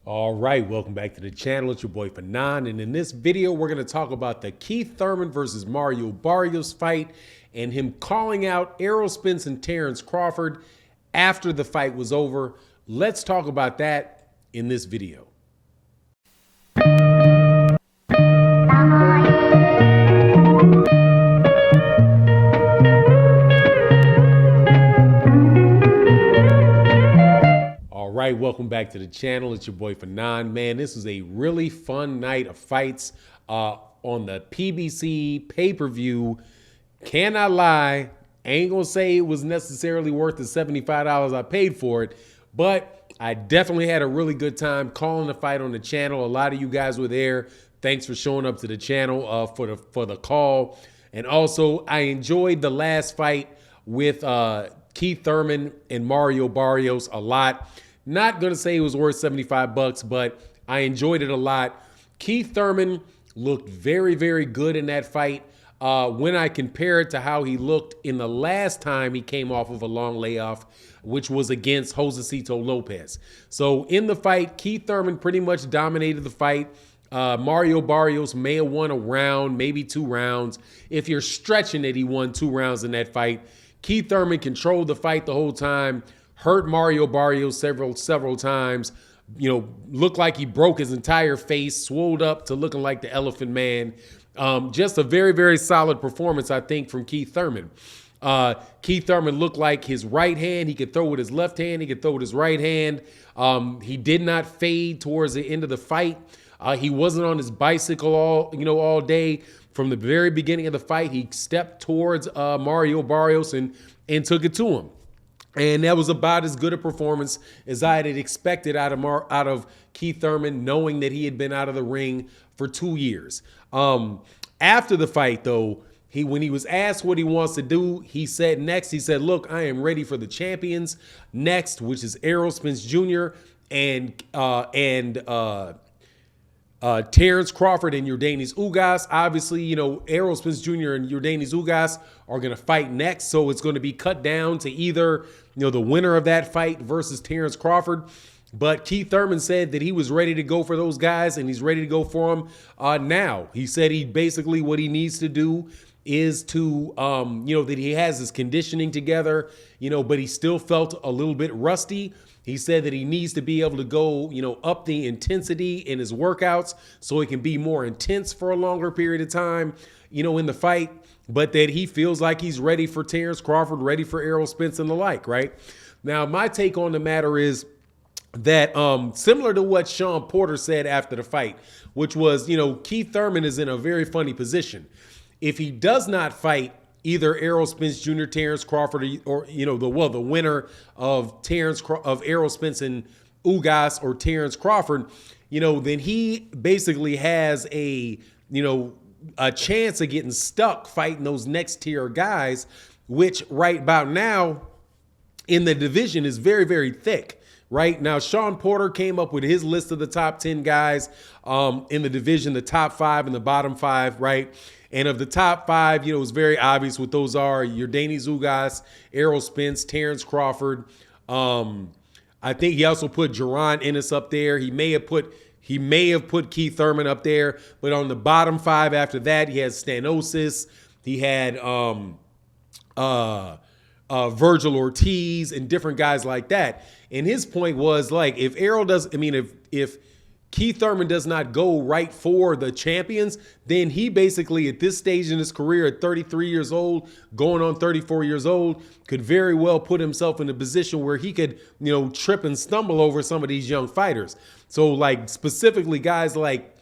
All right, welcome back to the channel. It's your boy Fanon, and in this video, we're going to talk about the Keith Thurman versus Mario Barrios fight and him calling out Errol Spence and Terence Crawford after the fight was over. Let's talk about that in this video. All right, welcome back to the channel. It's your boy Fanon. Man, this was a really fun night of fights on the PBC pay-per-view. Cannot lie, ain't gonna say it was necessarily worth the $75 I paid for it, but I definitely had a really good time calling the fight on the channel. A lot of you guys were there. Thanks for showing up to the channel for the call. And also, I enjoyed the last fight with Keith Thurman and Mario Barrios a lot. Not going to say it was worth 75 bucks, but I enjoyed it a lot. Keith Thurman looked very, very good in that fight. When I compare it to how he looked in the last time he came off of a long layoff, which was against Josecito Lopez. So in the fight, Keith Thurman pretty much dominated the fight. Mario Barrios may have won a round, maybe 2 rounds. If you're stretching it, he won 2 rounds in that fight. Keith Thurman controlled the fight the whole time, hurt Mario Barrios several times, looked like he broke his entire face, swolled up to looking like the Elephant Man. Just a very, very solid performance, I think, from Keith Thurman. Keith Thurman looked like his right hand. He could throw with his left hand. He could throw with his right hand. He did not fade towards the end of the fight. He wasn't on his bicycle all day. From the very beginning of the fight, he stepped towards Mario Barrios and took it to him. And that was about as good a performance as I had expected out of Keith Thurman, knowing that he had been out of the ring for 2 years. After the fight, though, when he was asked what he wants to do, he said, look, I am ready for the champions next, which is Errol Spence Jr. and Terence Crawford and Yordenis Ugas. Obviously, Errol Spence Jr. and Yordenis Ugas are going to fight next. So it's going to be cut down to either, the winner of that fight versus Terence Crawford. But Keith Thurman said that he was ready to go for those guys, and he's ready to go for them now. He said what he needs to do is to, that he has his conditioning together, but he still felt a little bit rusty. He said that he needs to be able to go, up the intensity in his workouts so he can be more intense for a longer period of time, in the fight, but that he feels like he's ready for Terence Crawford, ready for Errol Spence and the like, right? Now, my take on the matter is that similar to what Sean Porter said after the fight, which was, Keith Thurman is in a very funny position. If he does not fight either Errol Spence Jr., Terence Crawford, or the winner of Errol Spence and Ugas or Terence Crawford, then he basically has a chance of getting stuck fighting those next tier guys, which right about now in the division is very, very thick. Right now, Sean Porter came up with his list of the top 10 guys in the division, the top 5 and the bottom 5, right? And of the top 5, it's very obvious what those are: Yordenis Ugas, Errol Spence, Terence Crawford. I think he also put Jaron Ennis up there. He may have put Keith Thurman up there, but on the bottom 5 after that, he had Stanosis. He had Virgil Ortiz and different guys like that. And his point was, like, if Keith Thurman does not go right for the champions, then he basically at this stage in his career at 33 years old, going on 34 years old, could very well put himself in a position where he could, trip and stumble over some of these young fighters. So, like, specifically guys like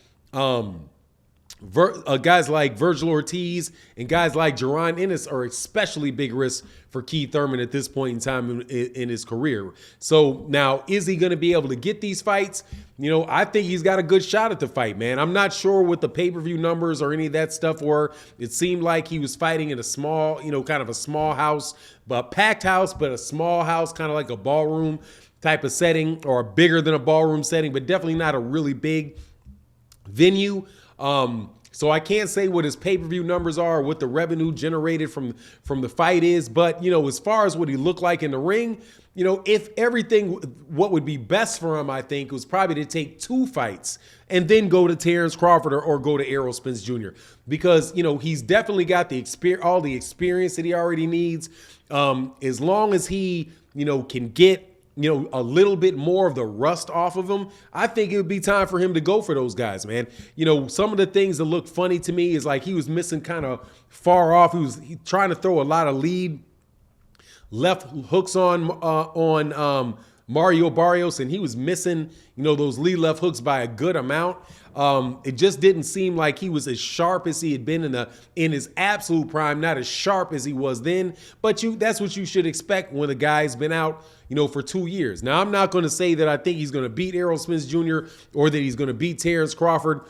Virgil Ortiz and guys like Jaron Ennis are especially big risks for Keith Thurman at this point in time in his career. So now, is he going to be able to get these fights? I think he's got a good shot at the fight, man. I'm not sure what the pay-per-view numbers or any of that stuff were. It seemed like he was fighting in a small, kind of a small house, but packed house, but a small house, kind of like a ballroom type of setting, or bigger than a ballroom setting, but definitely not a really big venue. So I can't say what his pay-per-view numbers are, what the revenue generated from the fight is, but as far as what he looked like in the ring, if everything, what would be best for him, I think, was probably to take 2 fights and then go to Terence Crawford or go to Errol Spence Jr. Because, he's definitely got all the experience that he already needs. As long as he, can get, a little bit more of the rust off of him, I think it would be time for him to go for those guys, man. Some of the things that look funny to me is like he was missing kind of far off. He was trying to throw a lot of lead left hooks on Mario Barrios, and he was missing, those lead left hooks by a good amount. It just didn't seem like he was as sharp as he had been in his absolute prime, not as sharp as he was then. But that's what you should expect when a guy's been out, for 2 years. Now, I'm not going to say that I think he's going to beat Errol Spence Jr. or that he's going to beat Terence Crawford.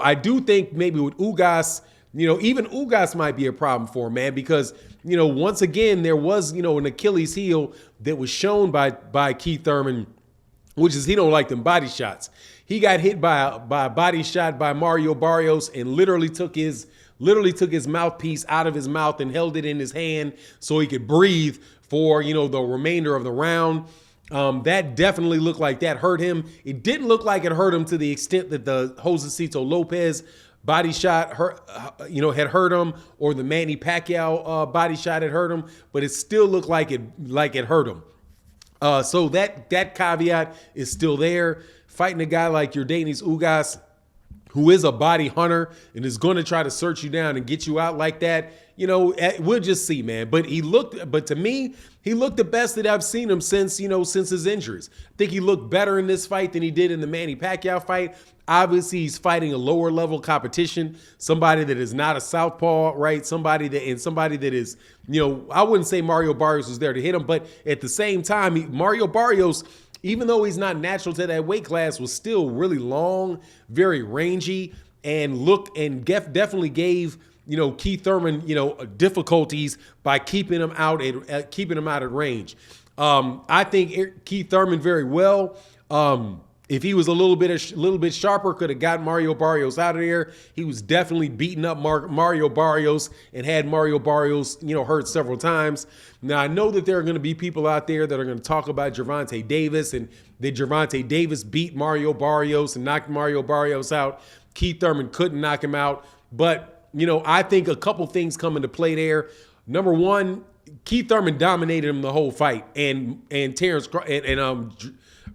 I do think maybe with Ugas, even Ugas might be a problem for him, man, because, once again, there was, an Achilles heel that was shown by Keith Thurman, which is he don't like them body shots. He got hit by a body shot by Mario Barrios and literally took his mouthpiece out of his mouth and held it in his hand so he could breathe for, the remainder of the round. That definitely looked like that hurt him. It didn't look like it hurt him to the extent that the Josecito Lopez body shot had hurt him, or the Manny Pacquiao body shot had hurt him, but it still looked like it hurt him. So that caveat is still there. Fighting a guy like Yordenis Ugas, who is a body hunter and is going to try to search you down and get you out like that, we'll just see, man. But to me, he looked the best that I've seen him since his injuries. I think he looked better in this fight than he did in the Manny Pacquiao fight. Obviously, he's fighting a lower level competition, somebody that is not a southpaw, right? Somebody that is, I wouldn't say Mario Barrios was there to hit him, but at the same time, Mario Barrios, even though he's not natural to that weight class, was still really long, very rangy, and definitely gave Keith Thurman difficulties by keeping him out at range. I think Keith Thurman very well. If he was a little bit sharper, could have gotten Mario Barrios out of there. He was definitely beating up Mario Barrios and had Mario Barrios, hurt several times. Now, I know that there are going to be people out there that are going to talk about Gervonta Davis and that Gervonta Davis beat Mario Barrios and knocked Mario Barrios out. Keith Thurman couldn't knock him out. But, I think a couple things come into play there. Number one, Keith Thurman dominated him the whole fight, and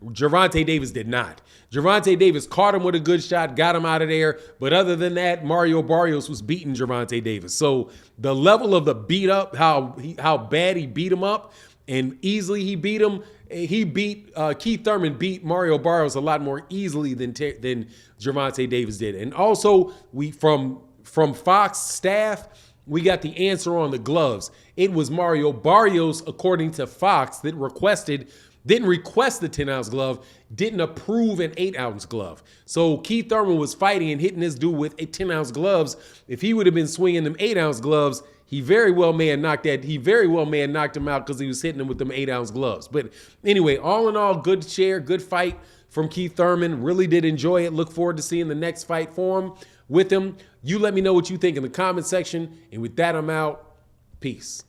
Gervonta Davis did not. Gervonta Davis caught him with a good shot, got him out of there. But other than that, Mario Barrios was beating Gervonta Davis. So the level of the beat up, how bad he beat him up and easily he beat him, Keith Thurman beat Mario Barrios a lot more easily than Gervonta Davis did. And also, from Fox staff, we got the answer on the gloves. It was Mario Barrios, according to Fox, that didn't request the 10-ounce glove, didn't approve an 8-ounce glove. So Keith Thurman was fighting and hitting this dude with 10-ounce gloves. If he would have been swinging them 8-ounce gloves, he very well may have knocked him out because he was hitting him with them 8-ounce gloves. But anyway, all in all, good good fight from Keith Thurman. Really did enjoy it. Look forward to seeing the next fight for him with him. You let me know what you think in the comment section. And with that, I'm out. Peace.